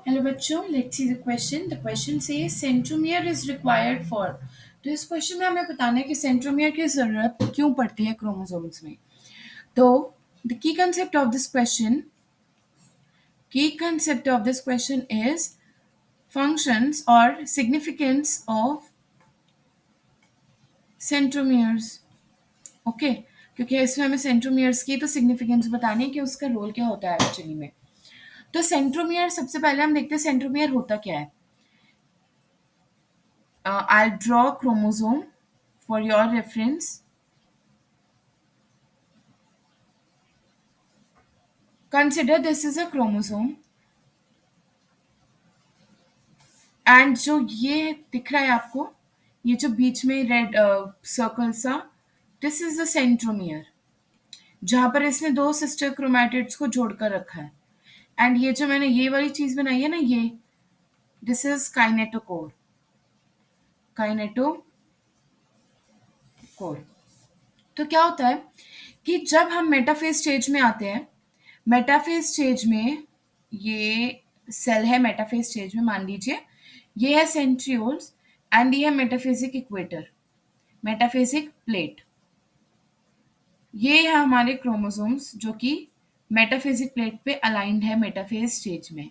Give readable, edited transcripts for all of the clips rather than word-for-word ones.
Hello बच्चों, let's see the question से centromere is required for. तो इस क्वेश्चन में हमें बताना है कि सेंट्रोमियर की जरूरत क्यों पड़ती है क्रोमोसोम्स में। तो the key concept of this question is functions और सिग्निफिकेंस ऑफ सेंट्रोमियर्स। ओके, क्योंकि इसमें हमें सेंट्रोमियर्स की तो सिग्निफिकेंस बतानी है कि उसका रोल क्या होता है एक्चुअली में। तो सेंट्रोमियर, सबसे पहले हम देखते हैं सेंट्रोमियर होता क्या है। I'll draw a chromosome for your reference. Consider this is a chromosome and जो ये दिख रहा है आपको, ये जो बीच में रेड सर्कल सा, दिस इज द सेंट्रोमियर, जहां पर इसने दो सिस्टर क्रोमैटिड्स को जोड़कर रखा है। एंड ये जो मैंने ये वाली चीज बनाई है ना, ये दिस इज काइनेटोकोर। काइनेटोकोर। तो क्या होता है कि जब हम मेटाफेज स्टेज में आते हैं, मेटाफेज स्टेज में ये सेल है, मेटाफेज स्टेज में मान लीजिए ये है सेंट्रियोल्स एंड ये है मेटाफेजिक इक्वेटर, मेटाफेजिक प्लेट। ये है हमारे क्रोमोसोम्स जो कि मेटाफेजिक प्लेट पे अलाइंड है मेटाफेज स्टेज में।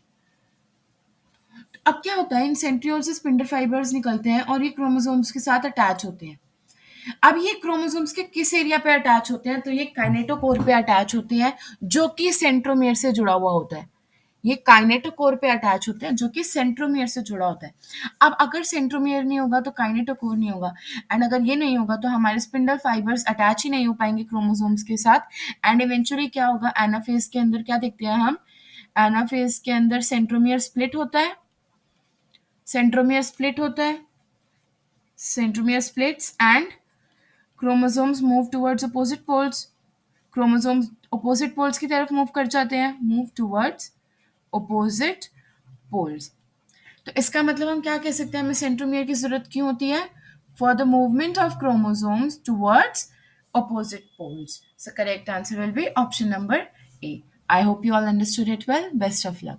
अब क्या होता है, इन सेंट्रियोल से स्पिंडल फाइबर्स निकलते हैं और ये क्रोमोसोम्स के साथ अटैच होते हैं। अब ये क्रोमोसोम्स के किस एरिया पे अटैच होते हैं, तो ये काइनेटोकोर पे अटैच होते हैं जो कि सेंट्रोमियर से जुड़ा हुआ होता है। ये काइनेटोकोर पे अटैच होते हैं जो कि सेंट्रोमियर से जुड़ा होता है। अब अगर सेंट्रोमियर नहीं होगा तो काइनेटोकोर नहीं होगा, एंड अगर ये नहीं होगा तो हमारे स्पिंडल फाइबर्स अटैच ही नहीं हो पाएंगे क्रोमोसोम्स के साथ। एंड इवेंचुअली क्या होगा, एनाफेज के अंदर क्या देखते हैं हम, एनाफेज के अंदर सेंट्रोमियर स्प्लिट होता है, सेंट्रोमियर स्प्लिट होता है, centromere splits and chromosomes move towards opposite poles. Chromosomes opposite poles की तरफ मूव कर जाते हैं, मूव टुवर्ड्स अपोजिट पोल्स। तो इसका मतलब हम क्या कह सकते हैं, हमें सेंट्रोमियर की जरूरत क्यों होती है, for the movement of chromosomes towards opposite poles. So correct answer will be option number A. I hope you all understood it well. Best of luck.